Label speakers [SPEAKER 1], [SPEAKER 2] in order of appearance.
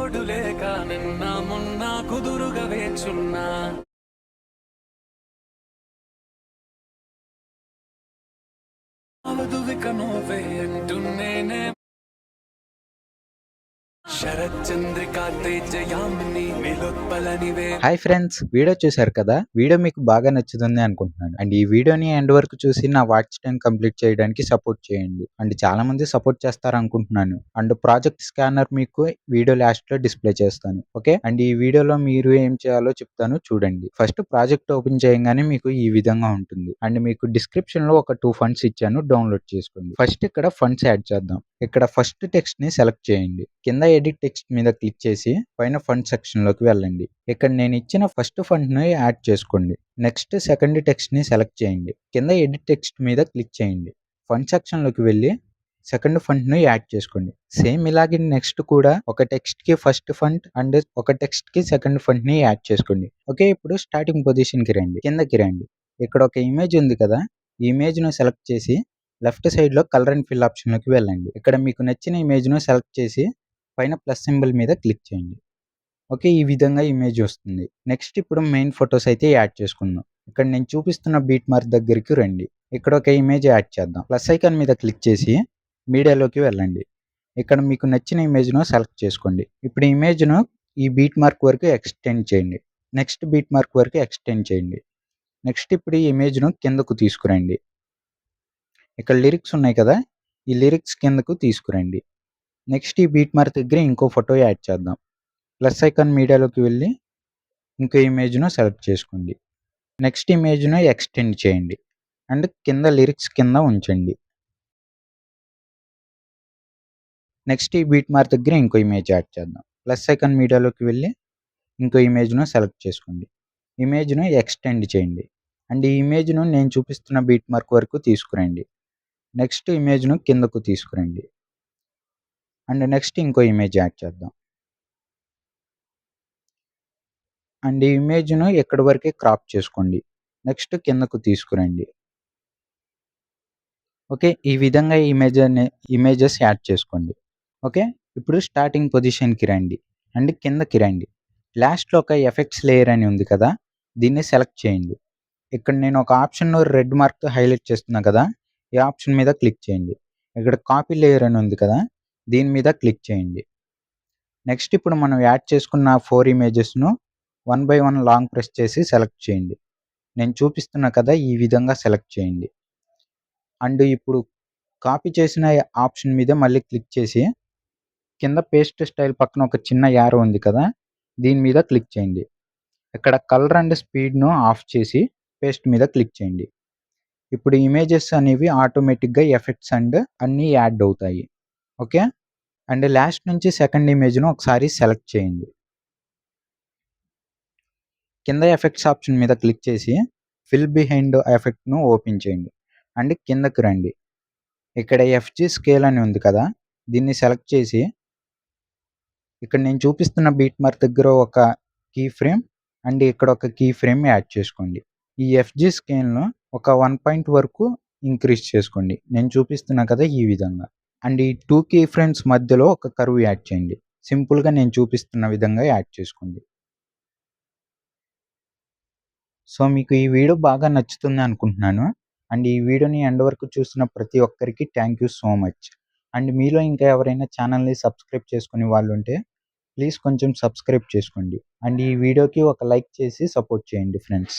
[SPEAKER 1] తోడు లేక నిన్న మొన్న కుదురుగా వేచున్నా అవధువిక నువ్వే అంటూ నేనే శరచంద్రికా తేజయామిని విలోత్పలనివే.
[SPEAKER 2] హాయ్ ఫ్రెండ్స్, వీడియో చూశారు కదా. వీడియో మీకు బాగా నచ్చుతుంది అనుకుంటున్నాను. అండ్ ఈ వీడియోని ఎండ్ వరకు చూసి నా వాచ్ టైం కంప్లీట్ చేయడానికి సపోర్ట్ చేయండి. అండ్ చాలా మంది సపోర్ట్ చేస్తారు అనుకుంటున్నాను. అండ్ ప్రాజెక్ట్ స్కానర్ మీకు వీడియో లాస్ట్ లో డిస్ప్లే చేస్తాను. ఓకే, అండ్ ఈ వీడియోలో మీరు ఏం చేయాలో చెప్తాను చూడండి. ఫస్ట్ ప్రాజెక్ట్ ఓపెన్ చేయగానే మీకు ఈ విధంగా ఉంటుంది. అండ్ మీకు డిస్క్రిప్షన్ లో ఒక 2 ఫండ్స్ ఇచ్చాను, డౌన్లోడ్ చేసుకోండి. ఫస్ట్ ఇక్కడ ఫండ్స్ యాడ్ చేద్దాం. ఇక్కడ ఫస్ట్ టెక్స్ట్ ని సెలెక్ట్ చేయండి. కింద ఎడిట్ టెక్స్ట్ మీద క్లిక్ చేసి పైన ఫండ్ సెక్షన్ లోకి వెళ్ళండి. ఇక్కడ నేను ఇచ్చిన ఫస్ట్ ఫండ్ ని యాడ్ చేసుకోండి. నెక్స్ట్ సెకండ్ టెక్స్ట్ ని సెలెక్ట్ చేయండి. కింద ఎడిట్ టెక్స్ట్ మీద క్లిక్ చేయండి. ఫండ్ సెక్షన్ లోకి వెళ్ళి సెకండ్ ఫండ్ ని యాడ్ చేసుకోండి. సేమ్ ఇలాగే నెక్స్ట్ కూడా ఒక టెక్స్ట్ కి ఫస్ట్ ఫండ్ అండ్ ఒక టెక్స్ట్ కి సెకండ్ ఫండ్ ని యాడ్ చేసుకోండి. ఓకే, ఇప్పుడు స్టార్టింగ్ పొజిషన్ కి రండి. కిందకి రండి. ఇక్కడ ఒక ఇమేజ్ ఉంది కదా, ఈ ఇమేజ్ ను సెలెక్ట్ చేసి లెఫ్ట్ సైడ్ లో కలర్ అండ్ ఫిల్ ఆప్షన్ లోకి వెళ్ళండి. ఇక్కడ మీకు నచ్చిన ఇమేజ్ ను సెలెక్ట్ చేసి పైన ప్లస్ సింబల్ మీద క్లిక్ చేయండి. ఓకే, ఈ విధంగా ఇమేజ్ వస్తుంది. నెక్స్ట్ ఇప్పుడు మెయిన్ ఫొటోస్ అయితే యాడ్ చేసుకుందాం. ఇక్కడ నేను చూపిస్తున్న బీట్ మార్క్ దగ్గరికి రండి. ఇక్కడ ఒక ఇమేజ్ యాడ్ చేద్దాం. ప్లస్ ఐకాన్ మీద క్లిక్ చేసి మీడియాలోకి వెళ్ళండి. ఇక్కడ మీకు నచ్చిన ఇమేజ్ను సెలెక్ట్ చేసుకోండి. ఇప్పుడు ఇమేజ్ను ఈ బీట్ మార్క్ వరకు ఎక్స్టెండ్ చేయండి. నెక్స్ట్ బీట్ మార్క్ వరకు ఎక్స్టెండ్ చేయండి. నెక్స్ట్ ఇప్పుడు ఈ ఇమేజ్ను కిందకు తీసుకురండి. ఇక్కడ లిరిక్స్ ఉన్నాయి కదా, ఈ లిరిక్స్ కిందకు తీసుకురండి. నెక్స్ట్ ఈ బీట్ మార్క్ దగ్గర ఇంకో ఫోటో యాడ్ చేద్దాం. ప్లస్ ఐకాన్ మీడియాలోకి వెళ్ళి ఇంకో ఇమేజ్ను సెలెక్ట్ చేసుకోండి. నెక్స్ట్ ఇమేజ్ను ఎక్స్టెండ్ చేయండి అండ్ కింద లిరిక్స్ కింద ఉంచండి. నెక్స్ట్ ఈ బీట్ మార్క్ దగ్గర ఇంకో ఇమేజ్ యాడ్ చేద్దాం. ప్లస్ ఐకాన్ మీడియాలోకి వెళ్ళి ఇంకో ఇమేజ్ను సెలెక్ట్ చేసుకోండి. ఇమేజ్ను ఎక్స్టెండ్ చేయండి అండ్ ఈ ఇమేజ్ను నేను చూపిస్తున్న బీట్ మార్క్ వరకు తీసుకురండి. నెక్స్ట్ ఇమేజ్ను కిందకు తీసుకురండి అండ్ నెక్స్ట్ ఇంకో ఇమేజ్ యాడ్ చేద్దాం. అండ్ ఈ ఇమేజ్ను ఎక్కడి వరకే క్రాప్ చేసుకోండి. నెక్స్ట్ కిందకు తీసుకురండి. ఓకే, ఈ విధంగా ఇమేజెస్ యాడ్ చేసుకోండి. ఓకే, ఇప్పుడు స్టార్టింగ్ పొజిషన్కి రండి అండ్ కిందకి రండి. లాస్ట్లో ఒక ఎఫెక్ట్స్ లేయర్ అని ఉంది కదా, దీన్ని సెలెక్ట్ చేయండి. ఇక్కడ నేను ఒక ఆప్షన్ రెడ్ మార్క్తో హైలైట్ చేస్తున్నా కదా, ఈ ఆప్షన్ మీద క్లిక్ చేయండి. ఇక్కడ కాపీ లేయర్ అని ఉంది కదా, దీని మీద క్లిక్ చేయండి. నెక్స్ట్ ఇప్పుడు మనం యాడ్ చేసుకున్న 4 ఇమేజెస్ను 1 by 1 లాంగ్ ప్రెస్ చేసి సెలెక్ట్ చేయండి. నేను చూపిస్తున్నా కదా, ఈ విధంగా సెలెక్ట్ చేయండి. అండ్ ఇప్పుడు కాపీ చేసిన ఆప్షన్ మీద మళ్ళీ క్లిక్ చేసి కింద పేస్ట్ స్టైల్ పక్కన ఒక చిన్న యారో ఉంది కదా, దీని మీద క్లిక్ చేయండి. ఇక్కడ కలర్ అండ్ స్పీడ్ను ఆఫ్ చేసి పేస్ట్ మీద క్లిక్ చేయండి. ఇప్పుడు ఇమేజెస్ అనేవి ఆటోమేటిక్గా ఎఫెక్ట్స్ అండ్ అన్నీ యాడ్ అవుతాయి. ఓకే, అండ్ లాస్ట్ నుంచి సెకండ్ ఇమేజ్ను ఒకసారి సెలెక్ట్ చేయండి. కింద ఎఫెక్ట్స్ ఆప్షన్ మీద క్లిక్ చేసి ఫిల్ బిహైండ్ ఎఫెక్ట్ను ఓపెన్ చేయండి అండ్ కిందకి రండి. ఇక్కడ ఎఫ్జీ స్కేల్ అని ఉంది కదా, దీన్ని సెలెక్ట్ చేసి ఇక్కడ నేను చూపిస్తున్న బీట్ మార్క్ దగ్గర ఒక కీ ఫ్రేమ్ అండ్ ఇక్కడ ఒక కీ ఫ్రేమ్ యాడ్ చేసుకోండి. ఈ ఎఫ్జీ స్కేల్ను ఒక 1 పాయింట్ వరకు ఇంక్రీజ్ చేసుకోండి. నేను చూపిస్తున్నా కదా, ఈ విధంగా. అండ్ ఈ 2 కీ ఫ్రేమ్స్ మధ్యలో ఒక కర్వ్ యాడ్ చేయండి. సింపుల్గా నేను చూపిస్తున్న విధంగా యాడ్ చేసుకోండి. సో మీకు ఈ వీడియో బాగా నచ్చుతుంది అనుకుంటున్నాను. అండ్ ఈ వీడియోని ఎండ్ వరకు చూసిన ప్రతి ఒక్కరికి thank you so much. And మీలో ఇంకా ఎవరైనా ఛానల్ని సబ్స్క్రైబ్ చేసుకునే వాళ్ళు ఉంటే ప్లీజ్ కొంచెం సబ్స్క్రైబ్ చేసుకోండి. అండ్ ఈ వీడియోకి ఒక లైక్ చేసి సపోర్ట్ చేయండి ఫ్రెండ్స్.